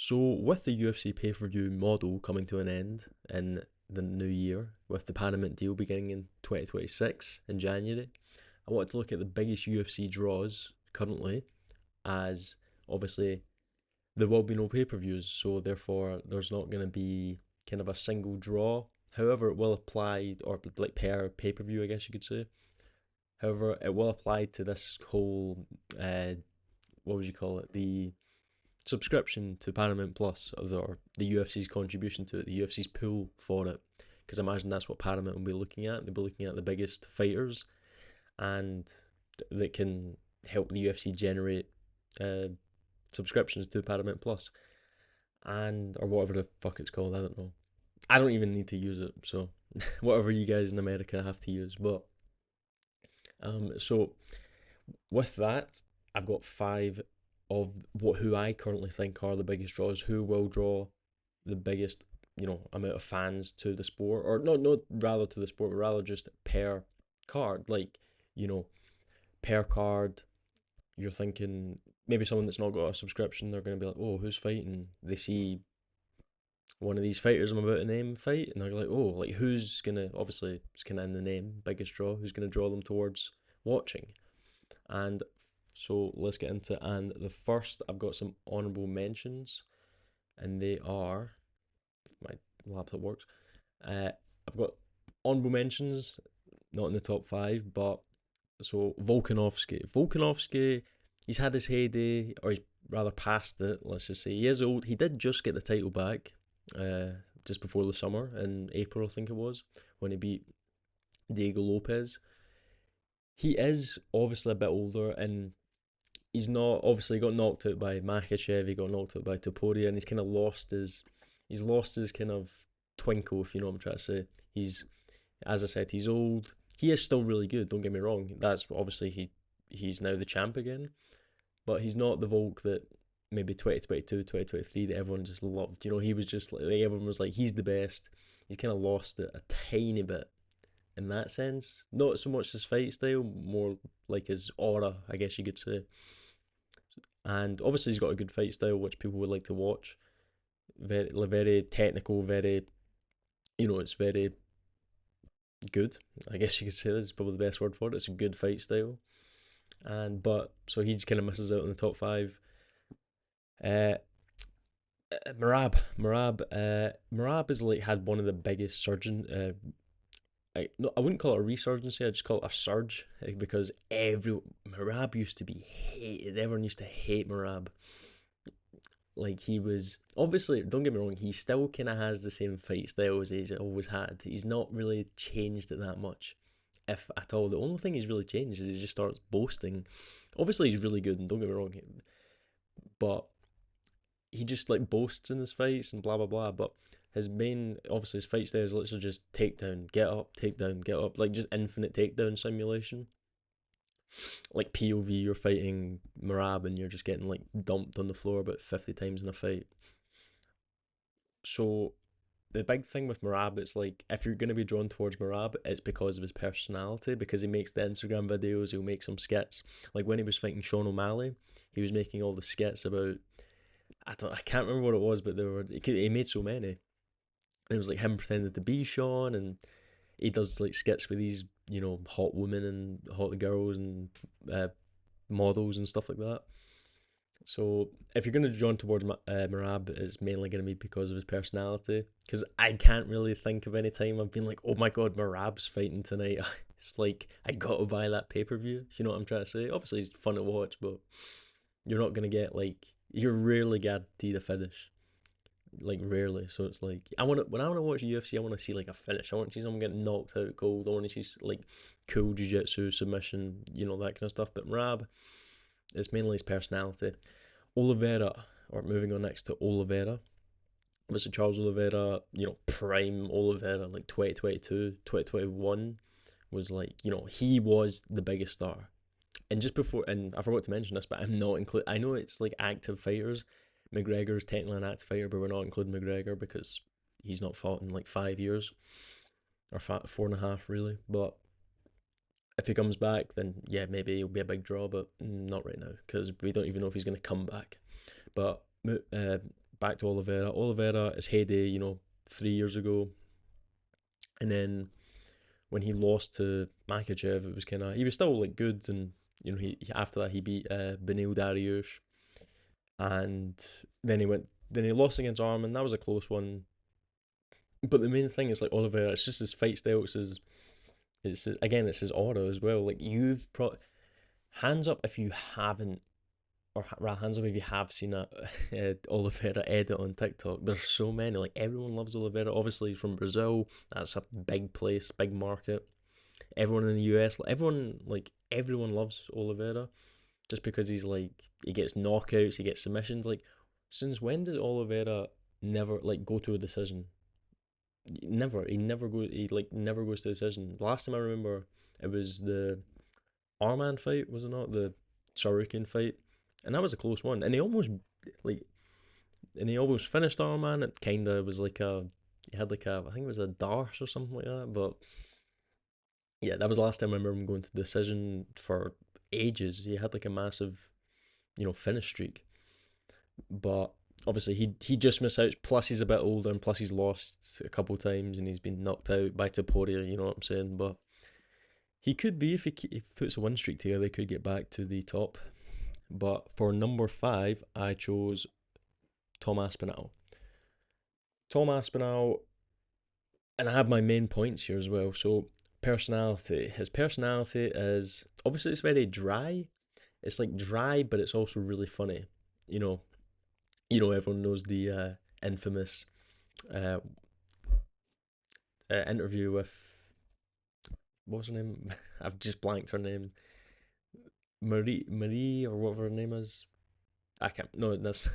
So, with the UFC pay-per-view model coming to an end in the new year, with the Paramount deal beginning in 2026 in January, I wanted to look at the biggest UFC draws currently, as obviously there will be no pay-per-views, so therefore there's not going to be kind of a single draw. However, it will apply, or like per pay-per-view, I guess you could say. However, it will apply to this whole, what would you call it, the subscription to Paramount Plus, or the UFC's contribution to it, the UFC's pool for it. Because I imagine that's what Paramount will be looking at. They'll be looking at the biggest fighters, and that can help the UFC generate uh, subscriptions to Paramount Plus, and or whatever the fuck it's called. I don't know. I don't even need to use it, so whatever you guys in America have to use. But so with that, I've got five of who I currently think are the biggest draws. Who will draw the biggest, amount of fans to the sport, or not rather to the sport, but rather just per card. Like, you know, per card, you're thinking maybe someone that's not got a subscription, they're gonna be like, oh, who's fighting? They see one of these fighters I'm about to name fight, and they're like, oh, like who's gonna, obviously it's kind of in the name, biggest draw, who's gonna draw them towards watching. And so let's get into it. And the first, I've got some honorable mentions, and they are, my laptop works. I've got honorable mentions, not in the top five, but so Volkanovski. Volkanovski, he's had his heyday, or he's rather past it. Let's just say he is old. He did just get the title back, just before the summer in April, I think it was, when he beat Diego Lopez. He is obviously a bit older, and he's not, obviously got knocked out by Makachev, he got knocked out by Topuria, and he's lost his kind of twinkle, if you know what I'm trying to say. He's, as I said, he's old. He is still really good. Don't get me wrong. That's obviously he's now the champ again, but he's not the Volk that maybe 2022, 2023 that everyone just loved. He was just like everyone was like he's the best. He's kind of lost it a tiny bit in that sense. Not so much his fight style, more like his aura, I guess you could say. And obviously he's got a good fight style, which people would like to watch. Very technical, very, it's very good. I guess you could say this is probably the best word for it. It's a good fight style, and but so he just kind of misses out in the top five. Uh, Marab is like had one of the biggest surgeon. No, I wouldn't call it a resurgency. I just call it a surge, because Marab used to be hated. Everyone used to hate Marab. Like, he was obviously, don't get me wrong, he still kind of has the same fight style as he's always had. He's not really changed it that much, if at all. The only thing he's really changed is he just starts boasting. Obviously, he's really good, and don't get me wrong, but he just like boasts in his fights and blah blah blah. But his main, obviously, his fight style is literally just takedown, get up, takedown, get up, like just infinite takedown simulation. Like POV, you're fighting Marab and you're just getting like dumped on the floor about 50 times in a fight. So the big thing with Marab, it's like if you're going to be drawn towards Marab, it's because of his personality, because he makes the Instagram videos, he'll make some skits. Like when he was fighting Sean O'Malley, he was making all the skits about, I can't remember what it was, but he made so many. And it was like him pretending to be Sean, and he does like skits with these, hot women and hot girls and uh, models and stuff like that. So if you're going to be drawn towards Marab, it's mainly going to be because of his personality. Because I can't really think of any time I've been like, oh my god, Marab's fighting tonight. It's like I got to buy that pay per view. You know what I'm trying to say? Obviously, it's fun to watch, but you're not going to get like, you're rarely guaranteed a finish. Like rarely. So it's like when I want to watch UFC, I want to see like a finish. I want to see someone get knocked out cold. I want to see like cool jiu-jitsu submission, that kind of stuff. But Marab, it's mainly his personality. Oliveira, or moving on next to Oliveira. Mr. Charles Oliveira, prime Oliveira, like 2022, 2021 was like, he was the biggest star. And just before, and I forgot to mention this, but I'm not include. I know it's like active fighters. McGregor's technically an active fighter, but we're not including McGregor because he's not fought in like 5 years, or 4.5 really. But if he comes back, then yeah, maybe it'll be a big draw, but not right now because we don't even know if he's going to come back. But back to Oliveira. Oliveira, his heyday, 3 years ago, and then when he lost to Makachev, it was kind of he was still like good, and after that he beat Benil Dariush, and then he lost against Arman. That was a close one. But the main thing is like Oliveira, it's just his fight style. It's his aura as well. Like hands up if you haven't, or hands up if you have seen a Oliveira edit on TikTok. There's so many. Like everyone loves Oliveira. Obviously he's from Brazil. That's a big place, big market. Everyone in the US, everyone loves Oliveira just because he gets knockouts, he gets submissions. Like, since when does Oliveira never go to a decision? Never. Never goes to a decision. Last time I remember, it was the Arman fight, was it not? The Sorokin fight, and that was a close one. Like, and he almost finished Arman. It kind of was like he had I think it was a Darce or something like that. But yeah, that was the last time I remember him going to decision for ages. He had like a massive, finish streak. But obviously he just missed out. Plus he's a bit older, and plus he's lost a couple times, and he's been knocked out by Taporia. You know what I'm saying? But he could be, if he puts a win streak together, he could get back to the top. But for number 5, I chose Tom Aspinall. Tom Aspinall, and I have my main points here as well. So personality. His personality is obviously it's very dry. It's like dry, but it's also really funny. You know, everyone knows the infamous uh, interview with, what was her name? I've just blanked her name. Marie or whatever her name is. I can't. No, that's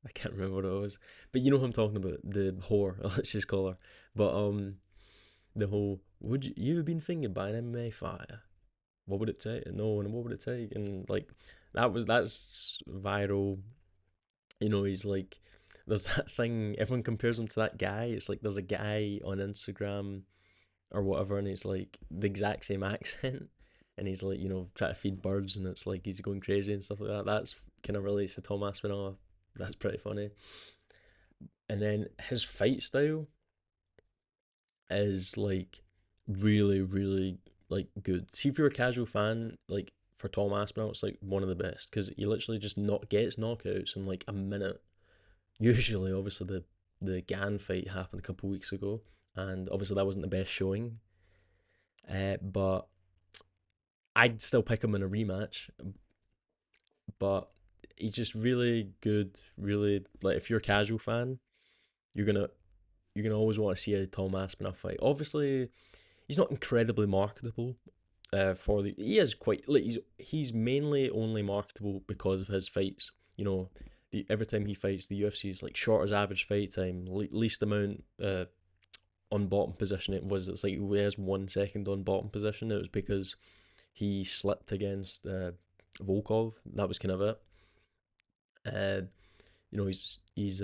I can't remember what it was. But you know who I'm talking about. The whore. Let's just call her. But the whole, would you have been thinking by an MMA fighter? What would it take? No, and what would it take? And like that's viral. He's like, there's that thing. Everyone compares him to that guy. It's like there's a guy on Instagram or whatever, and he's like the exact same accent, and he's like, trying to feed birds, and it's like he's going crazy and stuff like that. That's kind of relates to Tom Aspinall. That's pretty funny. And then his fight style is like really, really like good. See, if you're a casual fan, like for Tom Aspinall, it's like one of the best because he literally just not gets knockouts in like a minute. Usually, obviously, the Gan fight happened a couple of weeks ago, and obviously that wasn't the best showing. But I'd still pick him in a rematch. But he's just really good. Really, like if you're a casual fan, you're gonna always want to see a Tom Aspinall fight. Obviously, he's not incredibly marketable. He is quite like he's mainly only marketable because of his fights. Every time he fights, the UFC is like shortest average fight time, least amount on bottom position. It's like he has 1 second on bottom position. It was because he slipped against Volkov. That was kind of it. Uh, he's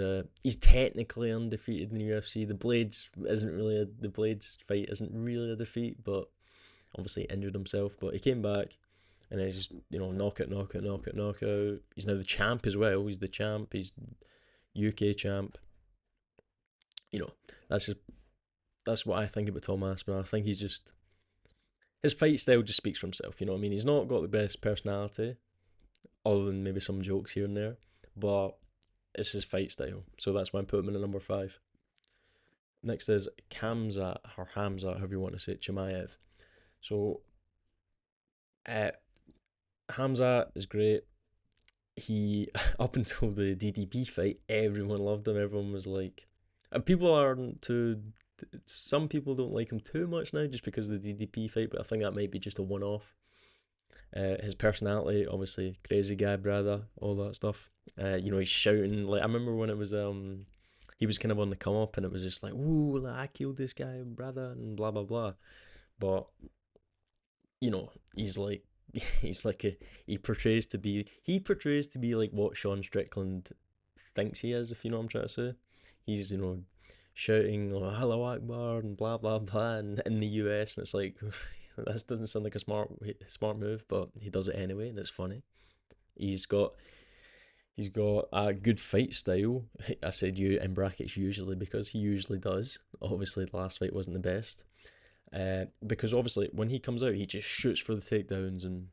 technically undefeated in the UFC. The Blades fight isn't really a defeat, but obviously he injured himself. But he came back, and then he's just knockout, knockout, knockout, knockout. He's now the champ as well. He's the champ. He's UK champ. You know, that's what I think about Tom Aspinall. I think his fight style just speaks for himself. You know what I mean? He's not got the best personality, other than maybe some jokes here and there, but it's his fight style. So that's why I put him in at number 5. Next is Kamzat, or Hamza, however you want to say it, Chimaev. So uh, Hamza is great. He up until the DDP fight, everyone loved him. Everyone was like, people aren't too. Some people don't like him too much now just because of the DDP fight, but I think that might be just a one-off. His personality, obviously, crazy guy, brother, all that stuff. He's shouting. Like I remember when it was he was kind of on the come up, and it was just like, "Ooh, like, I killed this guy, brother," and blah blah blah. But he's like, he's like he portrays to be like what Sean Strickland thinks he is, if you know what I'm trying to say. He's shouting, "Oh, hello Akbar," and blah blah blah, and in the US, and it's like, this doesn't sound like a smart move, but he does it anyway, and it's funny. He's got He's got a good fight style. I said you in brackets usually because he usually does. Obviously, the last fight wasn't the best. Because obviously, when he comes out, he just shoots for the takedowns and,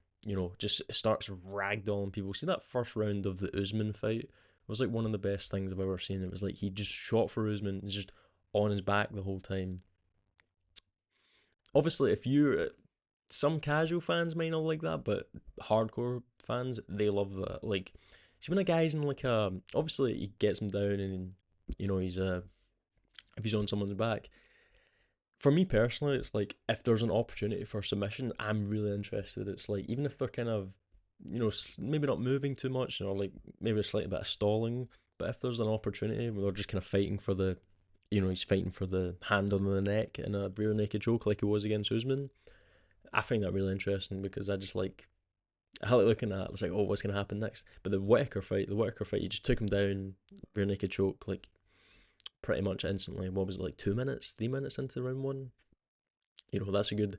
just starts ragdolling people. See that first round of the Usman fight? It was like one of the best things I've ever seen. It was like he just shot for Usman, just on his back the whole time. Obviously, if you're some casual fans might not like that, but hardcore fans they love that. Like, see when a guy's in like obviously he gets him down and he's if he's on someone's back. For me personally, it's like if there's an opportunity for submission, I'm really interested. It's like even if they're kind of maybe not moving too much or like maybe a slight bit of stalling, but if there's an opportunity where they're just kind of fighting for the he's fighting for the hand on the neck in a rear naked choke like he was against Usman. I find that really interesting because I like looking at it. It's like, oh, what's gonna happen next? But the Whitaker fight, he just took him down, rear naked choke, like pretty much instantly. What was it, like 2 minutes, 3 minutes into round one? That's a good.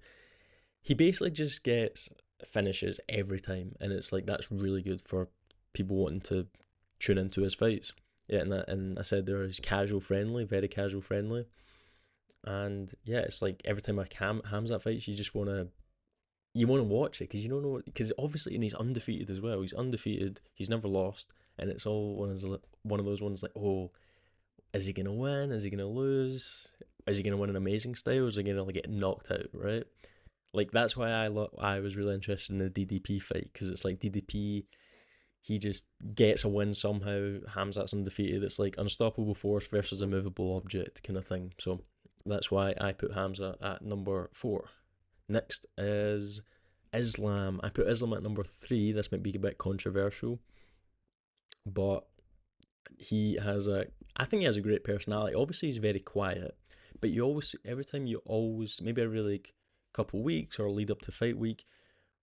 He basically just gets finishes every time, and it's like that's really good for people wanting to tune into his fights. Yeah, and I said there is casual friendly, very casual friendly, and yeah, it's like every time I Hamzat fights, you want to watch it because you don't know because obviously and he's undefeated as well. He's undefeated. He's never lost, and it's all one of those ones like, oh, is he gonna win? Is he gonna lose? Is he gonna win an amazing style? Or is he gonna like get knocked out? Right? Like that's why I was really interested in the DDP fight because it's like DDP. He just gets a win somehow. Hamzat's undefeated. It's like unstoppable force versus a movable object kind of thing. So that's why I put Hamza at number 4. Next is Islam. I put Islam at number 3. This might be a bit controversial, but he has a. I think he has a great personality. Obviously, he's very quiet, but every time you always, maybe every like couple weeks or lead up to fight week,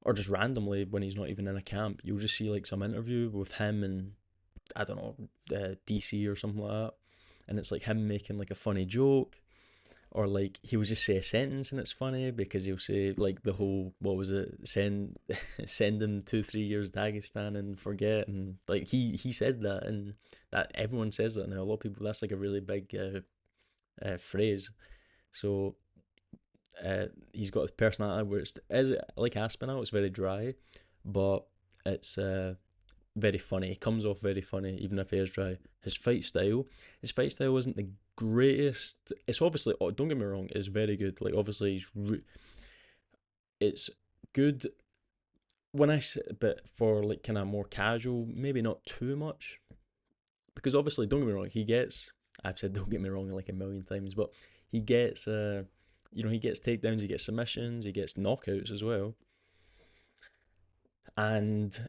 or just randomly when he's not even in a camp, you'll just see like some interview with him and I don't know, DC or something like that, and it's like him making like a funny joke or like he will just say a sentence and it's funny because he'll say like the whole what was it send him 2 3 years Dagestan and forget and like he said that and that everyone says that now a lot of people that's like a really big phrase so he's got a personality where it's is like Aspinall it's very dry but it's very funny. He comes off very funny, even if he is dry. His fight style isn't the greatest. It's obviously, oh, don't get me wrong, it's very good. Like obviously, it's good but for like kind of more casual, maybe not too much, because obviously, don't get me wrong, he gets. I've said don't get me wrong like a million times, but he gets, he gets takedowns, he gets submissions, he gets knockouts as well, and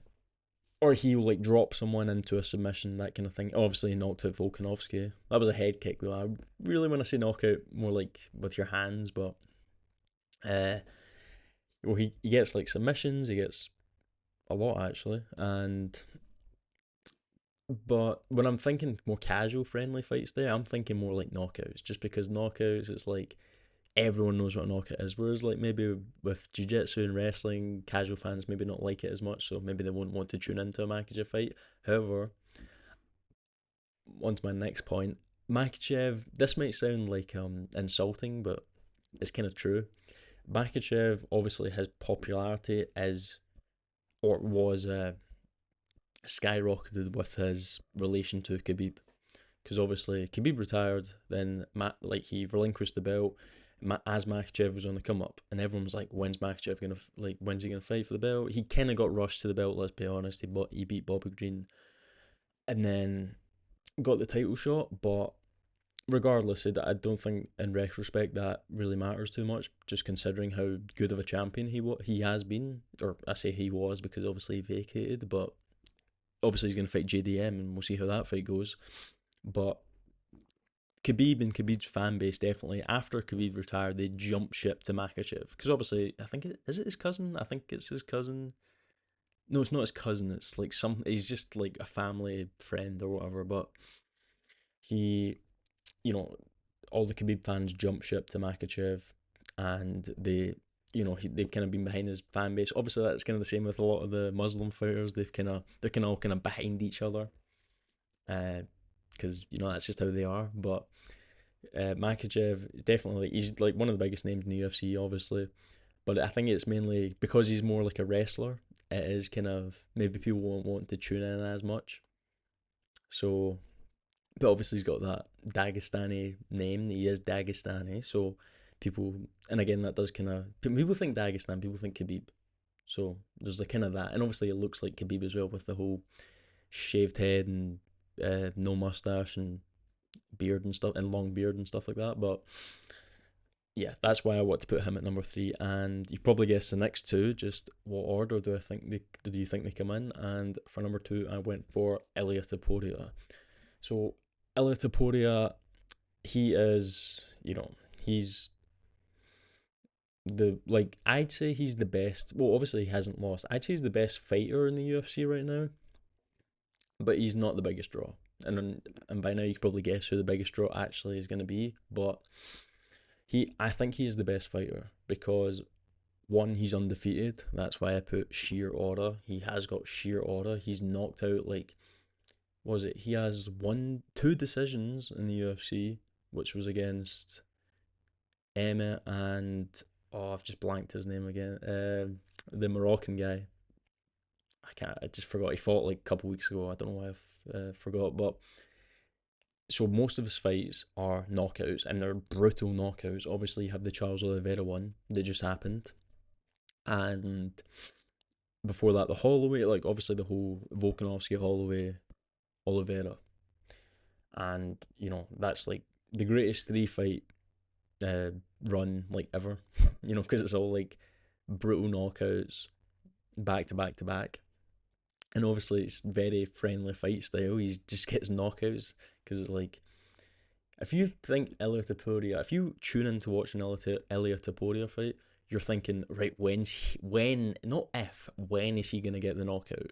or he'll like drop someone into a submission, that kind of thing. Obviously, he knocked out Volkanovski. That was a head kick, though. I really want to say knockout more like with your hands, but uh, well, he gets like submissions. He gets a lot actually, and but when I'm thinking more casual, friendly fights, there, I'm thinking more like knockouts, just because knockouts, it's like everyone knows what a knockout is. Whereas like maybe with jiu-jitsu and wrestling, casual fans maybe not like it as much, so maybe they won't want to tune into a Makachev fight. However, on to my next point, Makachev. This might sound like insulting, but it's kind of true. Makachev obviously his popularity is or was skyrocketed with his relation to Khabib because obviously Khabib retired, then like he relinquished the belt as Makachev was on the come up, and everyone was like, "When's Makachev gonna like? When's he gonna fight for the belt?" He kind of got rushed to the belt. Let's be honest. He beat Bobby Green, and then got the title shot. But regardless, I don't think in retrospect that really matters too much. Just considering how good of a champion he has been, or I say he was because obviously he vacated, but obviously he's gonna fight JDM, and we'll see how that fight goes. But Khabib and Khabib's fan base definitely after Khabib retired they jumped ship to Makachev because obviously I think is it his cousin? I think it's his cousin. No, it's not his cousin. It's like some. He's just like a family friend or whatever. But he, you know, all the Khabib fans jumped ship to Makachev, and they've kind of been behind his fan base. Obviously, that's kind of the same with a lot of the Muslim fighters. They're kind of all kind of behind each other. because that's just how they are. But Makachev definitely he's like one of the biggest names in the UFC, obviously. But I think it's mainly because he's more like a wrestler. It is kind of maybe people won't want to tune in as much. So, but obviously he's got that Dagestani name. He is Dagestani, so people and again that does kind of people think Dagestan, people think Khabib. So there's a kind of that, and obviously it looks like Khabib as well with the whole shaved head and no mustache and beard and stuff and long beard and stuff like that. But yeah, that's why I want to put him at number three. And you probably guessed the next two. Just what order do you think they come in? And for number two, I went for Ilia Topuria. So Ilia Topuria, he is he's the like I'd say he's the best. Well, obviously he hasn't lost. I'd say he's the best fighter in the UFC right now, but he's not the biggest draw. And by now you can probably guess who the biggest draw actually is going to be. But I think he is the best fighter because one, he's undefeated. That's why I put sheer aura. He has got sheer aura. He's knocked out like was it? He has won two decisions in the UFC, which was against Emmett and I've just blanked his name again. The Moroccan guy. I can't. I just forgot. He fought like a couple weeks ago. I don't know why I forgot. But so most of his fights are knockouts, and they're brutal knockouts. Obviously, you have the Charles Oliveira one that just happened, and before that, the Holloway, like obviously the whole Volkanovski Holloway Oliveira, and that's like the greatest three fight uh, run like ever. Because it's all like brutal knockouts back to back to back. And obviously, it's very friendly fight style. He just gets knockouts because it's like if you think Ilia Topuria, if you tune in to watch an Ilia Topuria fight, you're thinking right when not if when is he gonna get the knockout?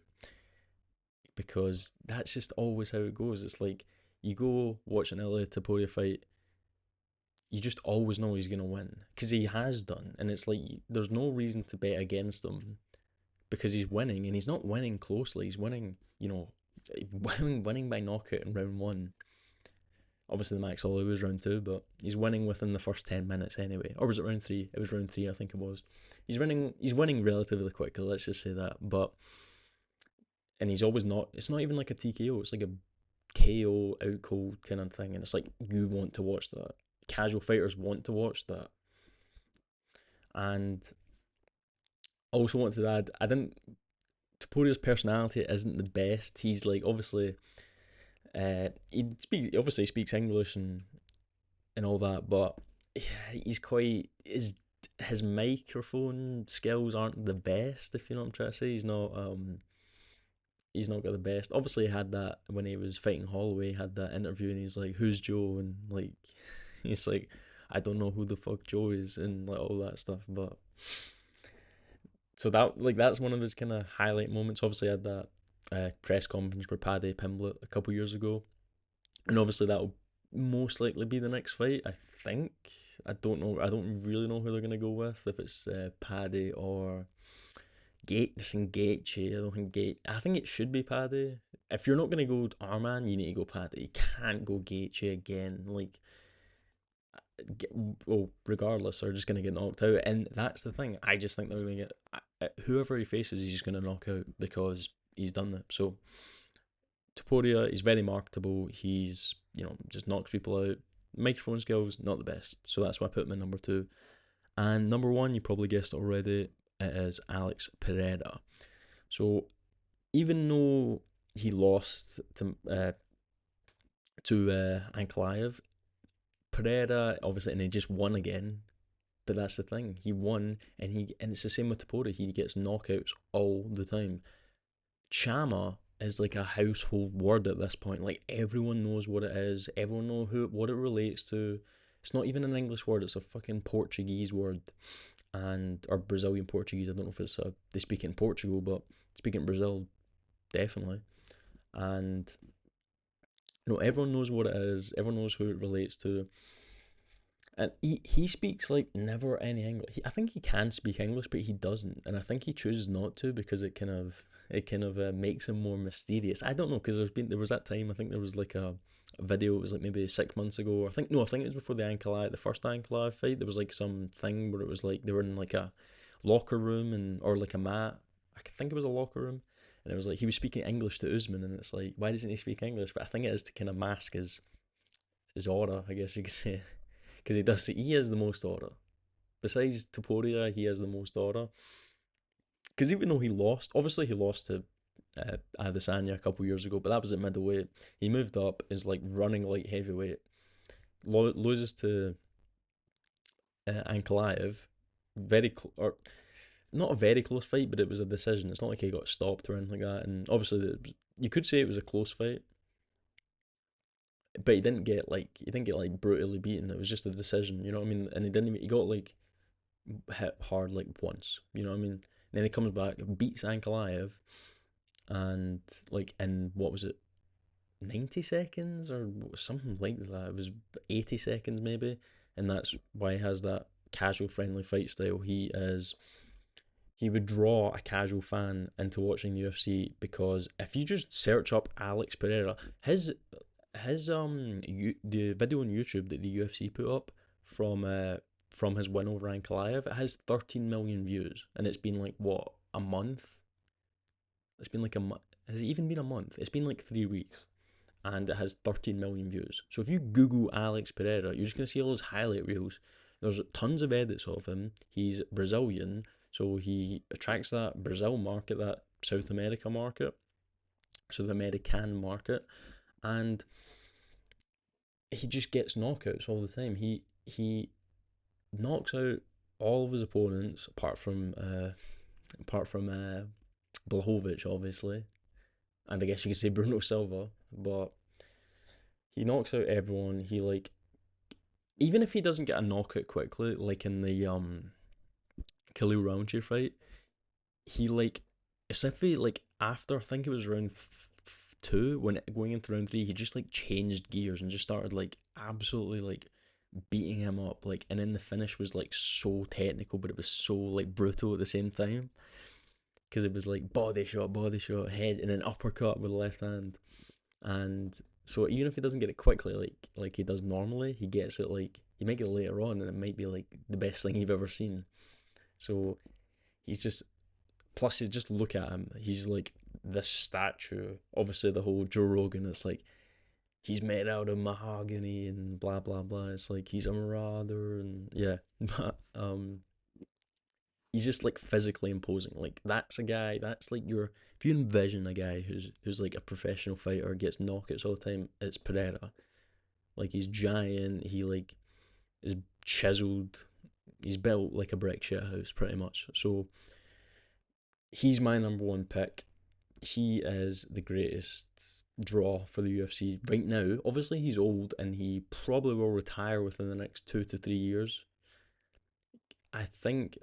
Because that's just always how it goes. It's like you go watch an Ilia Topuria fight, you just always know he's gonna win because he has done, and it's like there's no reason to bet against him because he's winning, and he's not winning closely. He's winning, winning by knockout in round one. Obviously, the Max Holloway was round two, but he's winning within the first 10 minutes anyway. Or was it round three? It was round three, I think it was. He's winning. He's winning relatively quickly. Let's just say that. But and he's always not. It's not even like a TKO. It's like a KO out cold kind of thing, and it's like you want to watch that. Casual fighters want to watch that, and I also wanted to add. I didn't. Topuria's personality isn't the best. He's like obviously. He obviously speaks English and all that, but he's quite his microphone skills aren't the best. If you know what I'm trying to say, he's not got the best. Obviously, he had that when he was fighting Holloway. He had that interview, and he's like, "Who's Joe?" And like, he's like, "I don't know who the fuck Joe is," and like all that stuff. But so that's one of his kind of highlight moments. Obviously, I had that press conference with Paddy Pimblett a couple years ago, and obviously that'll most likely be the next fight. I think. I don't know. I don't really know who they're gonna go with. If it's Paddy or Gate, Gaethje. I don't think Gate. I think it should be Paddy. If you're not gonna go Arman, you need to go Paddy. You can't go Gaethje again. Like, well, regardless, they're just gonna get knocked out, and that's the thing. I just think they're gonna get whoever he faces. He's just gonna knock out because he's done that. So Topuria, he's very marketable. He's just knocks people out. Microphone skills not the best, so that's why I put him in number two. And number one, you probably guessed it already. It is Alex Pereira. So even though he lost to Ankalaev, Pereira obviously, and he just won again. But that's the thing, he won, and it's the same with Topuria. He gets knockouts all the time. Chama is like a household word at this point. Like everyone knows what it is. Everyone knows what it relates to. It's not even an English word. It's a fucking Portuguese word, and or Brazilian Portuguese. I don't know if they speak it in Portugal, but speak it in Brazil definitely. And everyone knows what it is. Everyone knows who it relates to. And he speaks like never any English. I think he can speak English, but he doesn't, and I think he chooses not to because it kind of makes him more mysterious. I don't know because there was that time. I think there was like a video. It was like maybe 6 months ago. I think no, I think it was before the first Ankalaev fight. There was like some thing where it was like they were in like a locker room and or like a mat. I think it was a locker room, and it was like he was speaking English to Usman, and it's like why doesn't he speak English? But I think it is to kind of mask his aura, I guess you could say, because he has the most aura. Besides Topuria, he has the most aura. Because even though he lost, obviously he lost to Adesanya a couple years ago, but that was at middleweight. He moved up, is like running light heavyweight, loses to Ankalaev, or not a very close fight, but it was a decision. It's not like he got stopped or anything like that. And obviously, you could say it was a close fight, but he didn't get like brutally beaten. It was just a decision, you know what I mean? And he got like hit hard like once, you know what I mean? And then he comes back, beats Ankalaev, and like in what was it, 90 seconds or something like that? It was 80 seconds maybe, and that's why he has that casual friendly fight style. He would draw a casual fan into watching the UFC because if you just search up Alex Pereira, the video on YouTube that the UFC put up from uh from his win over Ankalaev, it has 13 million views, and it's been like what, a month? It's been like a month. Has it even been a month? It's been like 3 weeks, and it has 13 million views. So if you Google Alex Pereira, you're just gonna see all those highlight reels. There's tons of edits of him. He's Brazilian, so he attracts that Brazil market, that South American market, and he just gets knockouts all the time. He knocks out all of his opponents apart from Blahovic, obviously, and I guess you could say Bruno Silva, but he knocks out everyone. He like even if he doesn't get a knockout quickly, like in the Khalil Roundtree fight, he like especially like after I think it was round two when going into round three, he just like changed gears and just started like absolutely like beating him up like, and then the finish was like so technical, but it was so like brutal at the same time because it was like body shot, head, and then uppercut with the left hand. And so even if he doesn't get it quickly, like he does normally, he gets it like he might get it later on, and it might be like the best thing you've ever seen. So he's just plus you just look at him, he's like this statue. Obviously, the whole Joe Rogan, it's like he's made out of mahogany and blah blah blah. It's like he's a marauder and yeah, but he's just like physically imposing. Like that's a guy. That's like your if you envision a guy who's like a professional fighter gets knockouts all the time, it's Pereira. Like he's giant. He like is chiseled. He's built like a brick shit house, pretty much. So he's my number one pick. He is the greatest draw for the UFC right now. Obviously, he's old and he probably will retire within the next 2 to 3 years. I think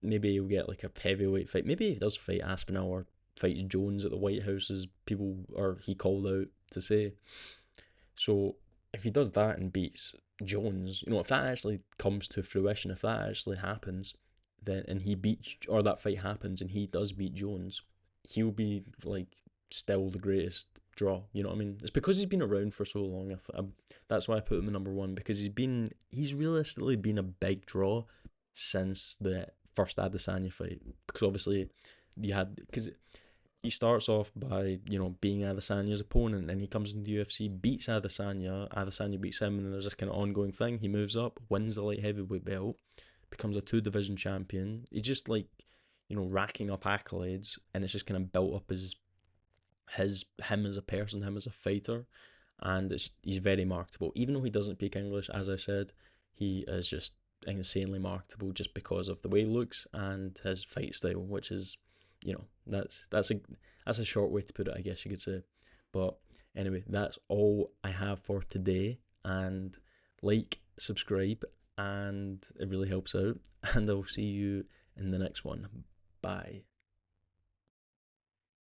maybe he'll get like a heavyweight fight. Maybe he does fight Aspinall or fights Jones at the White House, as people or he called out to say. So if he does that and beats Jones, if that actually comes to fruition, if that actually happens, then and he beats or that fight happens and he does beat Jones, he'll be like still the greatest draw. You know what I mean? It's because he's been around for so long. That's why I put him at number one, because he's realistically been a big draw since the first Adesanya fight. Because obviously because he starts off by being Adesanya's opponent, and he comes into the UFC, beats Adesanya beats him, and then there's this kind of ongoing thing. He moves up, wins the light heavyweight belt, becomes a two division champion. He's just like racking up accolades, and it's just kind of built up him as a person, him as a fighter, and he's very marketable. Even though he doesn't speak English, as I said, he is just insanely marketable just because of the way he looks and his fight style, which is, that's a short way to put it, I guess you could say. But anyway, that's all I have for today. And like, subscribe, and it really helps out. And I'll see you in the next one. Bye.